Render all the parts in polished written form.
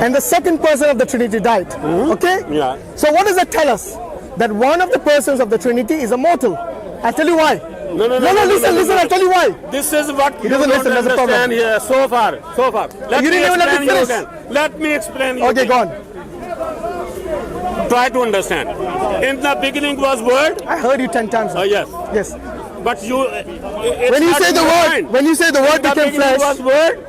and the second person of the Trinity died. Okay? Yeah. So what does that tell us? That one of the persons of the Trinity is a mortal. I'll tell you why. No, Listen, I'll tell you why. This is what you doesn't don't listen, that's the problem. understand here so far. Let You me didn't even let me explain you finish. again. Let me explain you Okay, again. go on. Try to understand. In the beginning was word. I heard you 10 times. Yes. Yes. But you, When you say the word, became flesh, flesh. was word,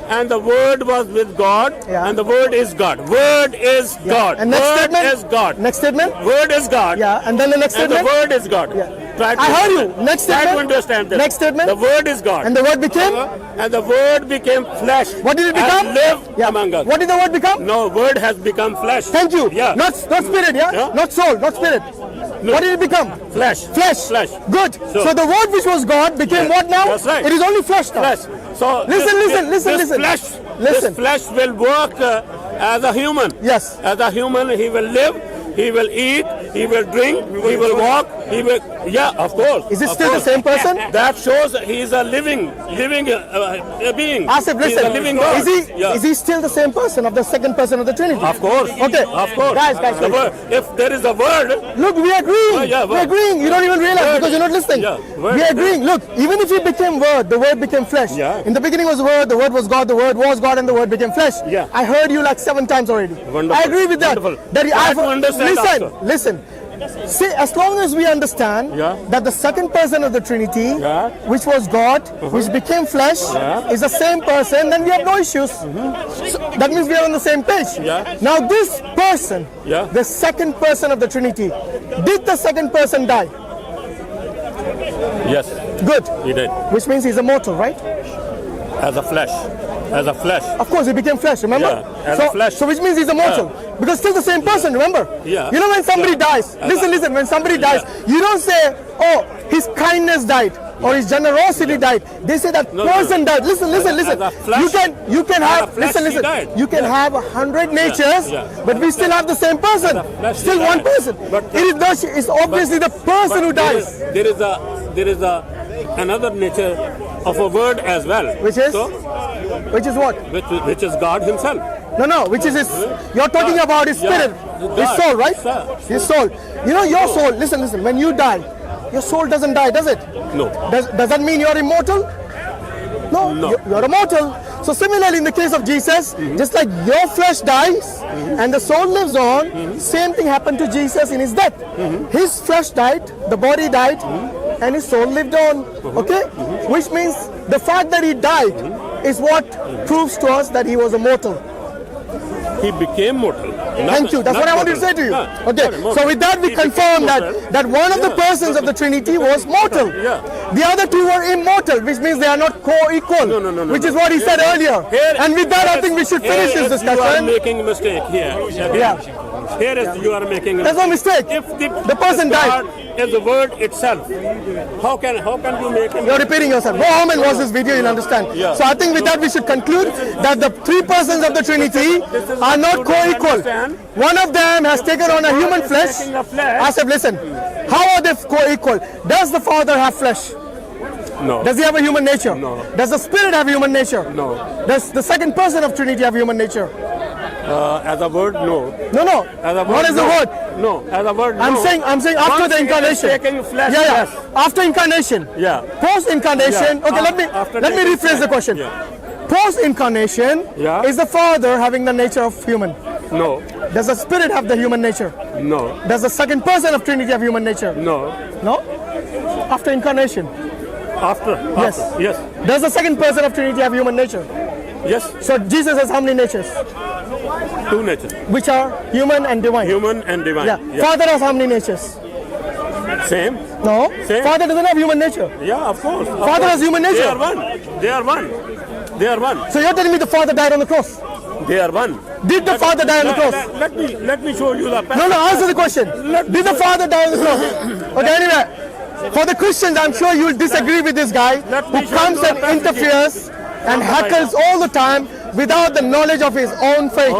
and the word was with God, and the word is God. Word is God. And next word statement? is God. Next statement? Word is God. Yeah. And then the next And the statement? word is God. Yeah. Try to I heard you. understand. Next Try statement? to understand this. Next statement? The word is God. And the word became? And the word became flesh. What did it become? And lived among us. What did the word become? No, word has become flesh. Thank you. Yeah. Not spirit, yeah? Yeah. Not soul, not spirit. No. What did it become? Flesh. Flesh. Good. So the word which was God became what now? That's right. It is only flesh now. Flesh. So Listen. This flesh will work as a human. Yes. As a human, he will live, he will eat, he will drink, he will walk, he will. Yeah, of course. Is it still the same person? That shows he is a living being. Asif, listen. He's a living God. Is he still the same person of the second person of the Trinity? Of course. Okay. Of course. Guys. If there is a word. Look, we are agreeing. We're agreeing. You don't even realize because you're not listening. We are agreeing. Look, even if he became word, the word became flesh. Yeah. In the beginning was the word was God, the word was God, and the word became flesh. Yeah. I heard you like 7 times already. Wonderful. I agree with that. Wonderful. Try to understand listen. See, as long as we understand that the second person of the Trinity, which was God, which became flesh, is the same person, then we have no issues. So that means we are on the same page. Now this person, the second person of the Trinity, did the second person die? Yes. Good. He did. Which means he's immortal, right? As a flesh. Of course, he became flesh, remember? Yeah, as a flesh. So which means he's immortal. Because still the same person, remember? Yeah. You know when somebody dies, listen, when somebody dies, you don't say, oh, his kindness died or his generosity died. They say that person died. Listen. You can have, listen. You can have 100 natures, but we still have the same person. Still one person. But it's obviously the person who dies. There is another nature of a word as well. Which is? Which is what? Which is God himself. No, which is his, you're talking about his spirit, his soul, right? His soul. You know your soul, listen, when you die, your soul doesn't die, does it? No. Does that mean you're immortal? No. You're immortal. So similarly in the case of Jesus, just like your flesh dies and the soul lives on, same thing happened to Jesus in his death. His flesh died, the body died, and his soul lived on. Okay? Which means the fact that he died is what proves to us that he was immortal. He became mortal. Thank you. That's what I wanted to say to you. Okay. So with that we confirm that one of the persons of the Trinity was mortal. The other two were immortal, which means they are not co-equal. No. Which is what he said earlier. And with that I think we should finish this discussion. You are making a mistake here. Here is you are making a mistake. There's no mistake. If the person died. Is the word itself. How can you make him? You're repeating yourself. Go home and watch this video, you'll understand. So I think with that we should conclude that the 3 persons of the Trinity are not co-equal. One of them has taken on a human flesh. Asif, listen. How are they co-equal? Does the Father have flesh? No. Does he have a human nature? No. Does the Spirit have human nature? No. Does the second person of Trinity have human nature? As a word, no. No. As a word, what is the word? No. As a word, no. I'm saying after the incarnation. Taking flesh, yes. After incarnation. Post incarnation. Okay, let me rephrase the question. Post incarnation is the Father having the nature of human? No. Does the Spirit have the human nature? No. Does the second person of Trinity have human nature? No. No? After incarnation? Yes. Does the second person of Trinity have human nature? Yes. So Jesus has how many natures? 2 natures. Which are human and divine? Human and divine. Yeah. Father has how many natures? Same. No. Same. Father doesn't have human nature. Yeah, of course. Father has human nature. They are one. So you're telling me the Father died on the cross? They are one. Did the Father die on the cross? Let me show you the passage. No, answer the question. Did the Father die on the cross? Okay, anyway. For the Christians, I'm sure you'll disagree with this guy who comes and interferes and heckles all the time without the knowledge of his own faith.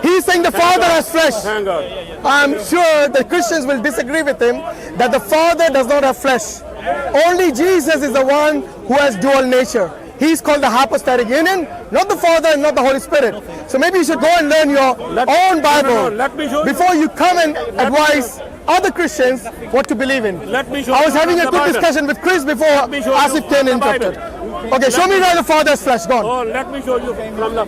He's saying the Father has flesh. Thank God. I'm sure the Christians will disagree with him that the Father does not have flesh. Only Jesus is the one who has dual nature. He's called the hypostatic union, not the Father and not the Holy Spirit. So maybe you should go and learn your own Bible let me show you. before you come and advise other Christians what to believe in. Let me show I was you having from a the good Bible. discussion with Chris before me show you Asif came from the interrupted. Bible. Okay, show me where the Father's flesh. Go on. Oh, let me show you from the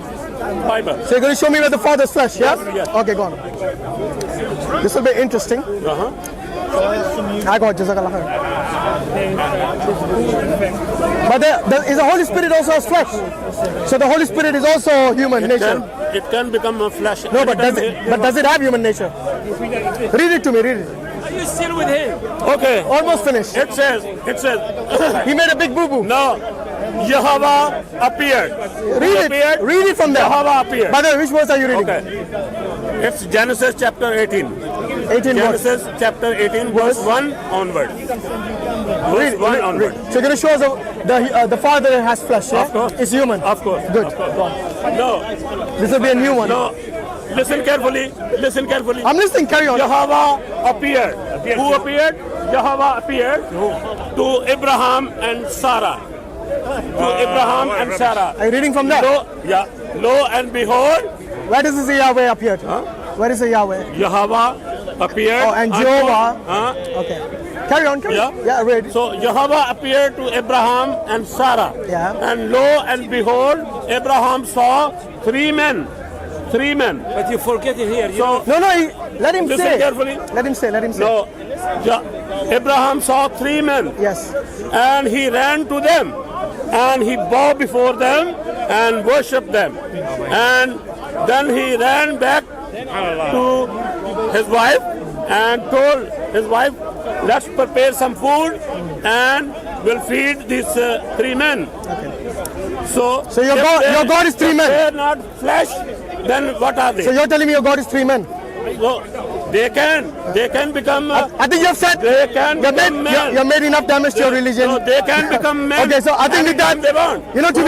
Bible. So you're going to show me where the Father's flesh, yeah? Yes. Okay, go on. This will be interesting. I got Jazakallah khair. But is the Holy Spirit also has flesh? So the Holy Spirit is also human nature. It can become a flesh. No, but does it have human nature? Read it to me, read it. Are you still with him? Okay. Almost finished. It says, He made a big boo-boo. no, Jehovah appeared. Read it from there. Jehovah appeared. By the way, which verse are you reading? Okay. It's Genesis chapter 18. 18 verse. Genesis chapter 18, verse 1 onward. Verse 1 onward. So you're going to show us the Father has flesh, yeah? Of course. It's human. Of course. Good. Of course. No, This will be a new one. no. Listen carefully. Listen carefully. I'm listening, carry on. Jehovah appeared. Who appeared? Jehovah appeared to Abraham and Sarah. To Abraham and Sarah. Are you reading from there? Lo and behold, Where does it say Yahweh appeared? Where is the Yahweh? Jehovah appeared. Oh, and unto- Jehovah. Huh? Okay. Carry on, carry on. Yeah, read. So Jehovah appeared to Abraham and Sarah. Yeah. And lo and behold, Abraham saw three men. Three men. But you forget it here. So No, let him listen say. carefully. Let him say. No, Abraham saw three men. Yes. And he ran to them, and he bowed before them and worshipped them. And then he ran back to his wife and told his wife, let's prepare some food and we'll feed these three men. So your God is three men. If they're not flesh, then what are they? So you're telling me your God is three men? So they can become. I think you have said They can become men. you made enough damage to your religion. No, they can become men. Okay, so I think with that, they want. you know, to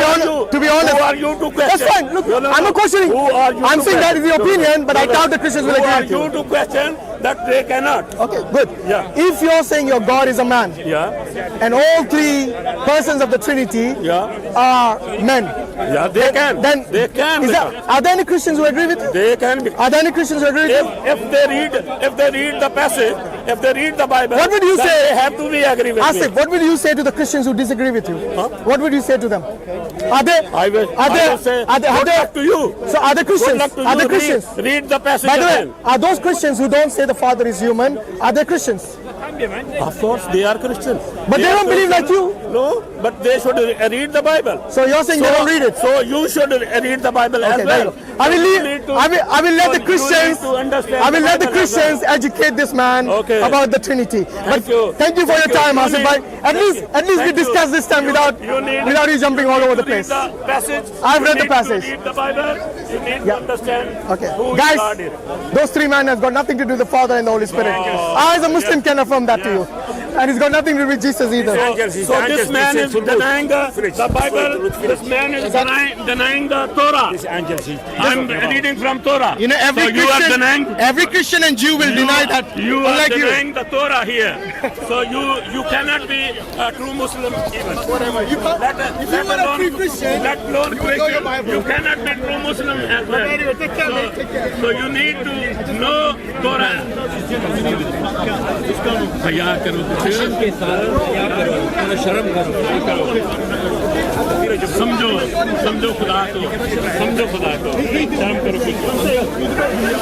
be honest, who are you to question? that's fine. Look, No, I'm not questioning. Who are you I'm to saying that is question? the opinion, but I doubt the Christians will Who agree are with you. you to question that they cannot? Okay, good. Yeah. If you're saying your God is a man, Yeah, and all three persons of the Trinity yeah, are men, yeah. They can. then They can. become. are there any Christians who agree with you? They can. Are there any Christians who agree with you? If they read the passage, if they read the Bible, What would you then say? They have to be agree with Asif, me. what will you say to the Christians who disagree with you? What would you say to them? Are they? I will say, good luck to you. So are they Good Christians? luck to Are you. they Christians? Read the passage By the way, again. are those Christians who don't say the Father is human? Are they Christians? Of course, they are Christians. But they don't believe like you. No, but they should read the Bible. So you're saying they don't read it? So you should read the Bible Okay, as there well. you go. I will let the Christians. I will let the Christians educate this man Okay. about the Trinity. But you. thank you for your time, You Asif need- bhai. At least we Thank discussed you. this time without you jumping all over the place. Read the passage. I've You read the need to passage. Read the Bible. You need to understand Okay, who guys, God is. those three men has got nothing to do with the Father and the Holy Spirit. I, as a Muslim, can affirm that to you, and it's got nothing to do with Jesus either. So this man is denying the Bible. This man is denying the Torah. I'm reading from Torah. You know, so you are denying. every Christian and Jew will deny that. You are unlike denying the Torah here. So you cannot be a true Muslim even. You can't, if you were a free Christian, Let alone you would know your Christian. Bible. You cannot be true Muslim as well. So you need to know Torah. हया करो के साथ क्या करो थोड़ा शर्म करो समझो खुदा को शर्म करो कुछ